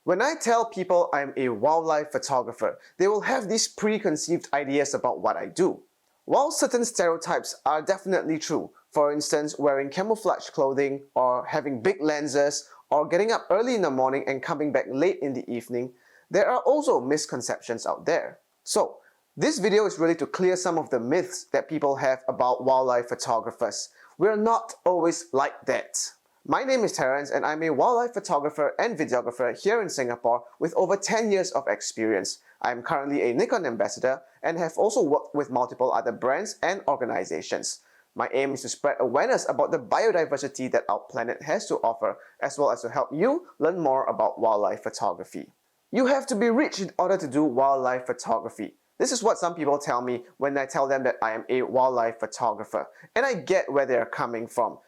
When I tell people I'm a wildlife photographer, they will have these preconceived ideas about what I do. While certain stereotypes are definitely true, for instance wearing camouflage clothing or having big lenses or getting up early in the morning and coming back late in the evening, there are also misconceptions out there. So, this video is really to clear some of the myths that people have about wildlife photographers. We're not always like that. My name is Terence and I'm a wildlife photographer and videographer here in Singapore with over 10 years of experience. I'm currently a Nikon ambassador and have also worked with multiple other brands and organizations. My aim is to spread awareness about the biodiversity that our planet has to offer, as well as to help you learn more about wildlife photography. You have to be rich in order to do wildlife photography. This is what some people tell me when I tell them that I am a wildlife photographer. And I get where they're coming from.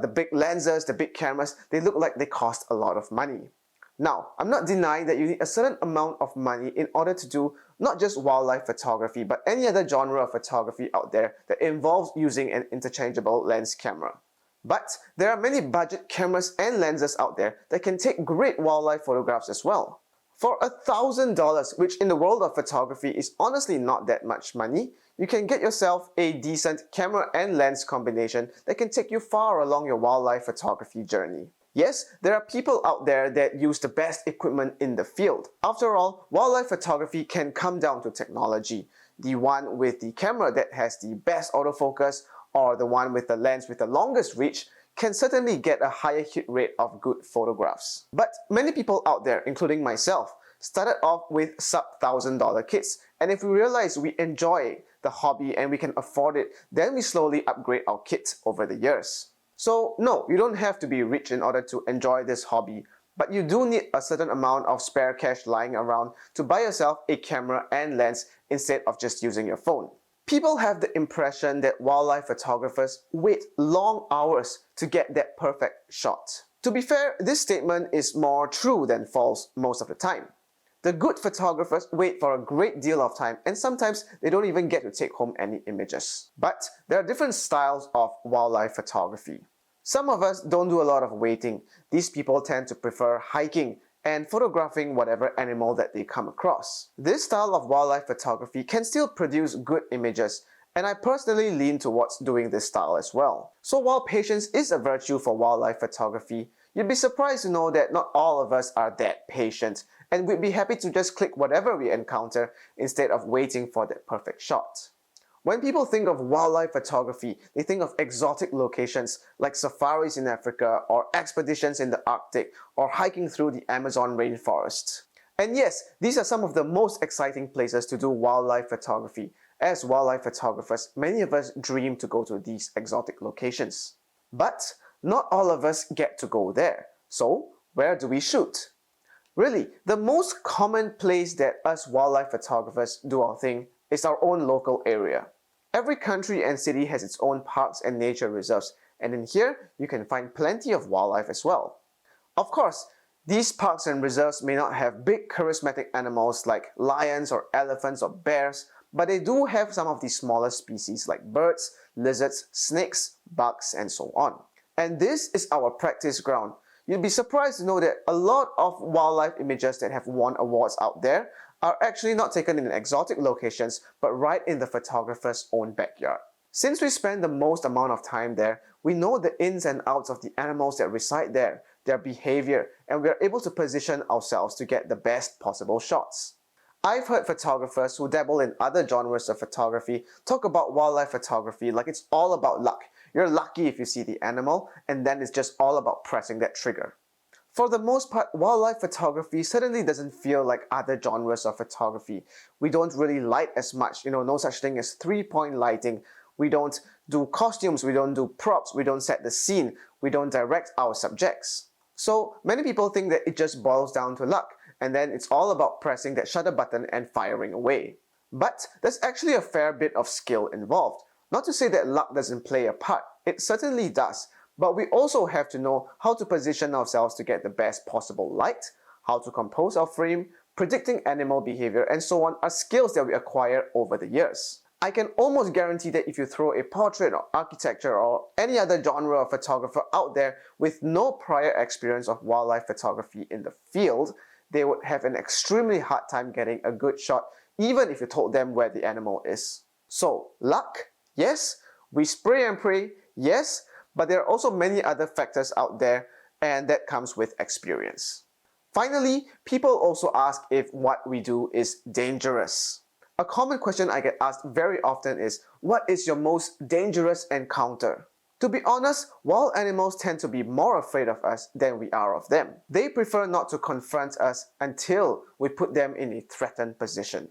The big lenses, the big cameras, they look like they cost a lot of money. Now, I'm not denying that you need a certain amount of money in order to do not just wildlife photography, but any other genre of photography out there that involves using an interchangeable lens camera. But there are many budget cameras and lenses out there that can take great wildlife photographs as well. For $1,000, which in the world of photography is honestly not that much money, you can get yourself a decent camera and lens combination that can take you far along your wildlife photography journey. Yes, there are people out there that use the best equipment in the field. After all, wildlife photography can come down to technology. The one with the camera that has the best autofocus or the one with the lens with the longest reach can certainly get a higher hit rate of good photographs. But many people out there, including myself, started off with sub-$1,000 kits, and if we realize we enjoy the hobby and we can afford it, then we slowly upgrade our kit over the years. So no, you don't have to be rich in order to enjoy this hobby, but you do need a certain amount of spare cash lying around to buy yourself a camera and lens instead of just using your phone. People have the impression that wildlife photographers wait long hours to get that perfect shot. To be fair, this statement is more true than false most of the time. The good photographers wait for a great deal of time and sometimes they don't even get to take home any images. But there are different styles of wildlife photography. Some of us don't do a lot of waiting. These people tend to prefer hiking and photographing whatever animal that they come across. This style of wildlife photography can still produce good images, and I personally lean towards doing this style as well. So while patience is a virtue for wildlife photography, you'd be surprised to know that not all of us are that patient, and we'd be happy to just click whatever we encounter instead of waiting for that perfect shot. When people think of wildlife photography, they think of exotic locations like safaris in Africa or expeditions in the Arctic or hiking through the Amazon rainforest. And yes, these are some of the most exciting places to do wildlife photography. As wildlife photographers, many of us dream to go to these exotic locations. But not all of us get to go there. So, where do we shoot? Really, the most common place that us wildlife photographers do our thing is our own local area. Every country and city has its own parks and nature reserves, and in here, you can find plenty of wildlife as well. Of course, these parks and reserves may not have big charismatic animals like lions or elephants or bears, but they do have some of the smaller species like birds, lizards, snakes, bugs, and so on. And this is our practice ground. You'd be surprised to know that a lot of wildlife images that have won awards out there are actually not taken in exotic locations, but right in the photographer's own backyard. Since we spend the most amount of time there, we know the ins and outs of the animals that reside there, their behavior, and we are able to position ourselves to get the best possible shots. I've heard photographers who dabble in other genres of photography talk about wildlife photography like it's all about luck. You're lucky if you see the animal, and then it's just all about pressing that trigger. For the most part, wildlife photography certainly doesn't feel like other genres of photography. We don't really light as much, no such thing as three-point lighting. We don't do costumes, we don't do props, we don't set the scene, we don't direct our subjects. So many people think that it just boils down to luck, and then it's all about pressing that shutter button and firing away. But there's actually a fair bit of skill involved. Not to say that luck doesn't play a part, it certainly does. But we also have to know how to position ourselves to get the best possible light, how to compose our frame, predicting animal behavior, and so on are skills that we acquire over the years. I can almost guarantee that if you throw a portrait or architecture or any other genre of photographer out there with no prior experience of wildlife photography in the field, they would have an extremely hard time getting a good shot even if you told them where the animal is. So, luck? Yes. We spray and pray? Yes. But there are also many other factors out there, and that comes with experience. Finally, people also ask if what we do is dangerous. A common question I get asked very often is, what is your most dangerous encounter? To be honest, wild animals tend to be more afraid of us than we are of them. They prefer not to confront us until we put them in a threatened position.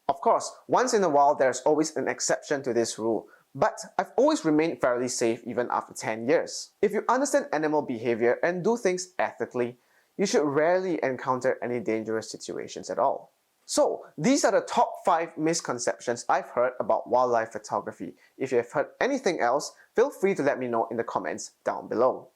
Of course, once in a while there's always an exception to this rule, but I've always remained fairly safe even after 10 years. If you understand animal behavior and do things ethically, you should rarely encounter any dangerous situations at all. So, these are the top 5 misconceptions I've heard about wildlife photography. If you have heard anything else, feel free to let me know in the comments down below.